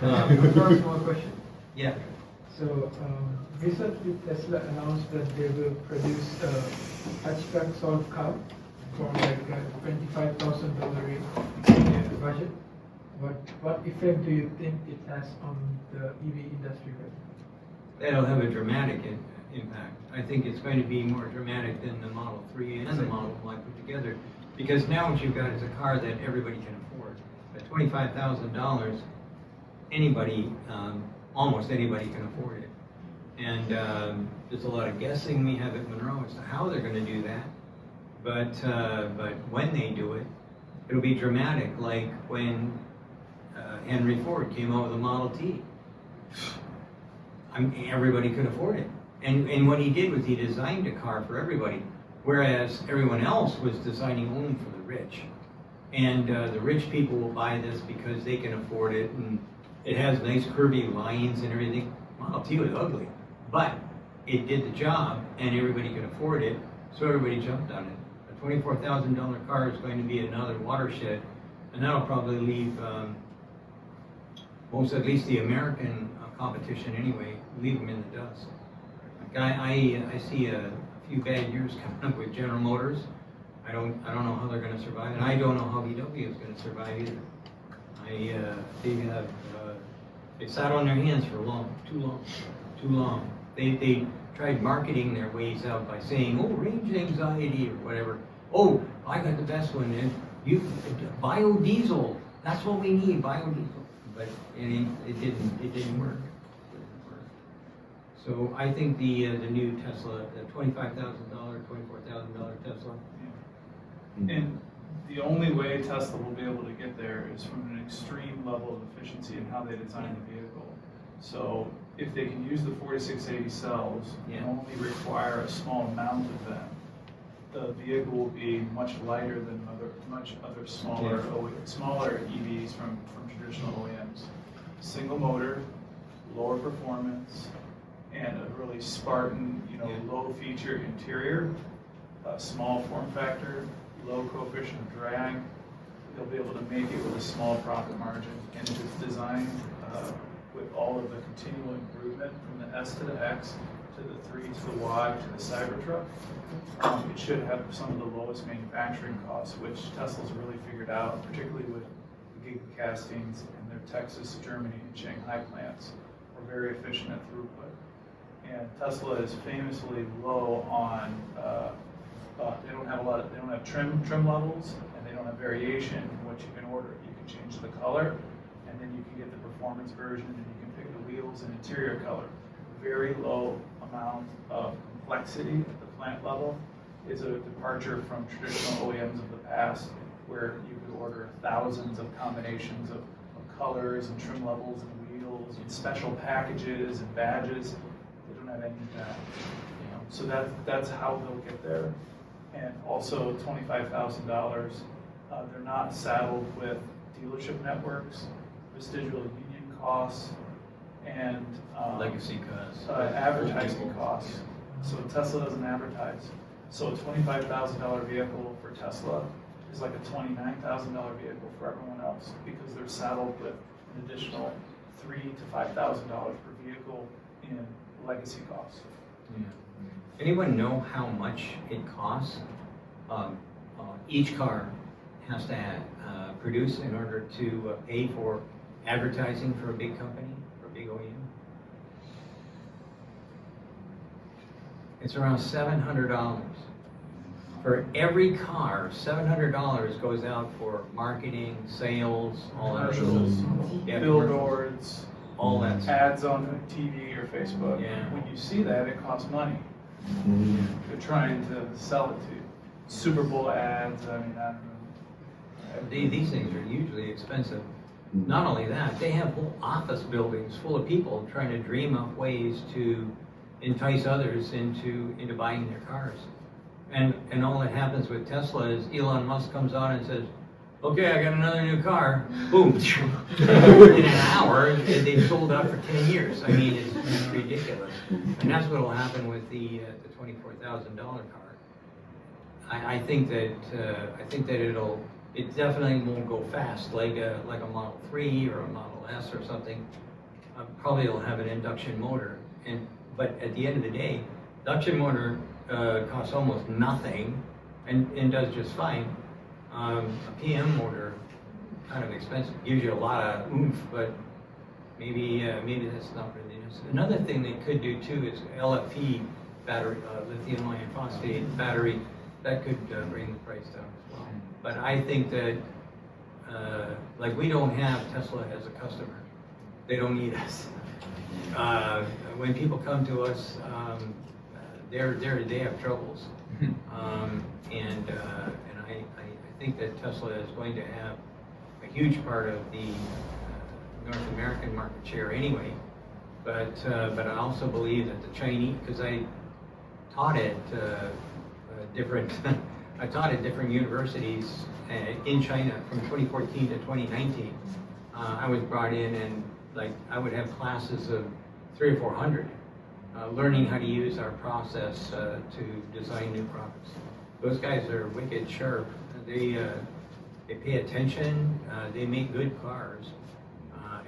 One small question. Yeah. So recently Tesla announced that they will produce a hatchback solved car for like a $25,000 budget. What effect do you think it has on the EV industry right now? That'll have a dramatic impact. I think it's going to be more dramatic than the Model 3 and the Model Y put together, because now what you've got is a car that everybody can afford. At $25,000, anybody, almost anybody can afford it. And there's a lot of guessing we have at Munro as to how they're going to do that. But when they do it, it'll be dramatic, like when Henry Ford came out with a Model T. Everybody could afford it. And what he did was he designed a car for everybody, whereas everyone else was designing only for the rich. And the rich people will buy this because they can afford it, and it has nice curvy lines and everything. Model T was ugly, but it did the job, and everybody could afford it, so everybody jumped on it. A $24,000 car is going to be another watershed, and that'll probably leave most, at least the American competition anyway, leave them in the dust. Like I see a few bad years coming up with General Motors. I don't know how they're going to survive, and I don't know how VW is going to survive either. They sat on their hands for too long. They tried marketing their ways out by saying, oh, range anxiety or whatever. Oh, I got the best one. And biodiesel. That's what we need, biodiesel. But it didn't work. So I think the new Tesla, the $25,000, $24,000 Tesla. Yeah. And the only way Tesla will be able to get there is from an extreme level of efficiency in how they design the vehicle. So if they can use the 4680 cells and only require a small amount of them, the vehicle will be much lighter than other smaller EVs from traditional OEMs. Single motor, lower performance, and a really Spartan, low feature interior, small form factor, low coefficient of drag. They'll be able to make it with a small profit margin, and if it's designed with all of the continual improvement from the S to the X to the 3 to the Y to the Cybertruck, it should have some of the lowest manufacturing costs, which Tesla's really figured out, particularly with the gigacastings and their Texas, Germany, and Shanghai plants. Are very efficient at throughput. And Tesla is famously low on, they don't have trim levels, and they don't have variation in what you can order. You can change the color, and then you can get the performance version, and you can pick the wheels and interior color. Very low amount of complexity at the plant level is a departure from traditional OEMs of the past, where you could order thousands of combinations of colors and trim levels and wheels and special packages and badges. They don't have any of that. So that's how they'll get there. And also $25,000, they're not saddled with dealership networks, vestigial union costs, and legacy costs, advertising costs. So Tesla doesn't advertise. So a $25,000 vehicle for Tesla is like a $29,000 vehicle for everyone else, because they're saddled with an additional $3,000 to $5,000 per vehicle in legacy costs. Yeah. Anyone know how much it costs? Each car has to produce in order to pay for advertising for a big company, for a big OEM. It's around $700. For every car, $700 goes out for marketing, sales, all that. Billboards, all that stuff. Ads on TV or Facebook. Yeah. When you see that, it costs money. They're trying to sell it to you. Super Bowl ads, I don't know. These things are usually expensive. Not only that, they have whole office buildings full of people trying to dream up ways to entice others into buying their cars. And all that happens with Tesla is Elon Musk comes on and says, okay, I got another new car. Boom. In an hour, they've sold out for 10 years. I mean, it's ridiculous. And that's what will happen with the $24,000 car. I think that it definitely won't go fast, like a Model 3 or a Model S or something. Probably it'll have an induction motor, but at the end of the day, induction motor costs almost nothing and does just fine. A PM motor, kind of expensive, gives you a lot of oomph, but maybe that's not really necessary. Another thing they could do too is LFP battery, lithium iron phosphate battery, that could bring the price down as well. But I think that, like, we don't have Tesla as a customer. They don't need us. When people come to us, they have troubles. And I think that Tesla is going to have a huge part of the North American market share anyway. But I also believe that the Chinese, because I taught at different universities in China from 2014 to 2019. I was brought in, and like I would have classes of 300 or 400 learning how to use our process to design new products. Those guys are wicked sharp. They pay attention. They make good cars,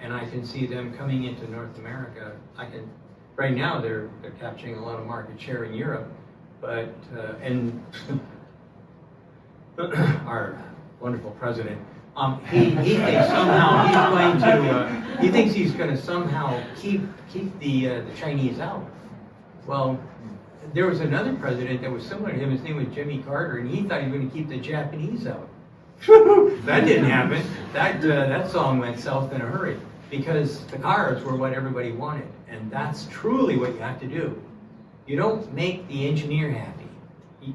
and I can see them coming into North America. Right now they're capturing a lot of market share in Europe, but and our wonderful president, he thinks somehow he's going to he thinks he's going to somehow keep the Chinese out. Well, there was another president that was similar to him. His name was Jimmy Carter, and he thought he was going to keep the Japanese out. That didn't happen. That song went south in a hurry because the cars were what everybody wanted, and that's truly what you have to do. You don't make the engineer happy.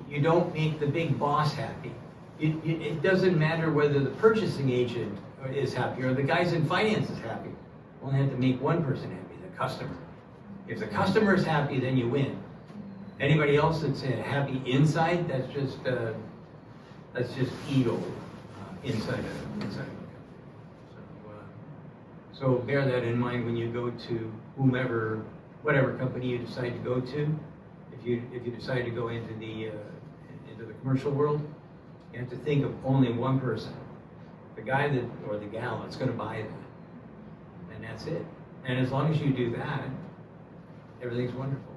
You don't make the big boss happy. It doesn't matter whether the purchasing agent is happy or the guys in finance is happy. You only have to make one person happy, the customer. If the customer is happy, then you win. Anybody else that's happy inside, that's just ego inside of the company. So bear that in mind when you go to whatever company you decide to go to. If you decide to go into the commercial world, you have to think of only one person, the guy or the gal that's going to buy that, and that's it. And as long as you do that, everything's wonderful.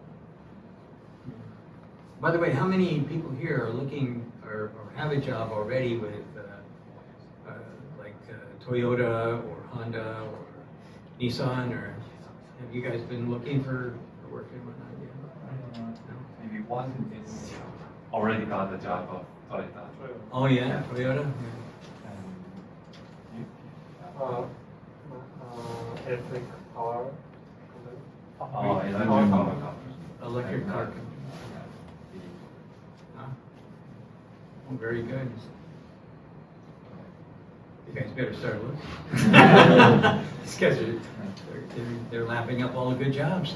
By the way, how many people here are looking or have a job already with Toyota or Honda or Nissan, or have you guys been looking for work and whatnot yet? No? Maybe one is already got the job of Toyota. Oh yeah, Toyota. Electric power. Oh, electric power company. Electric car company. Huh? Oh, very good. You guys better start looking. These guys they're lapping up all the good jobs.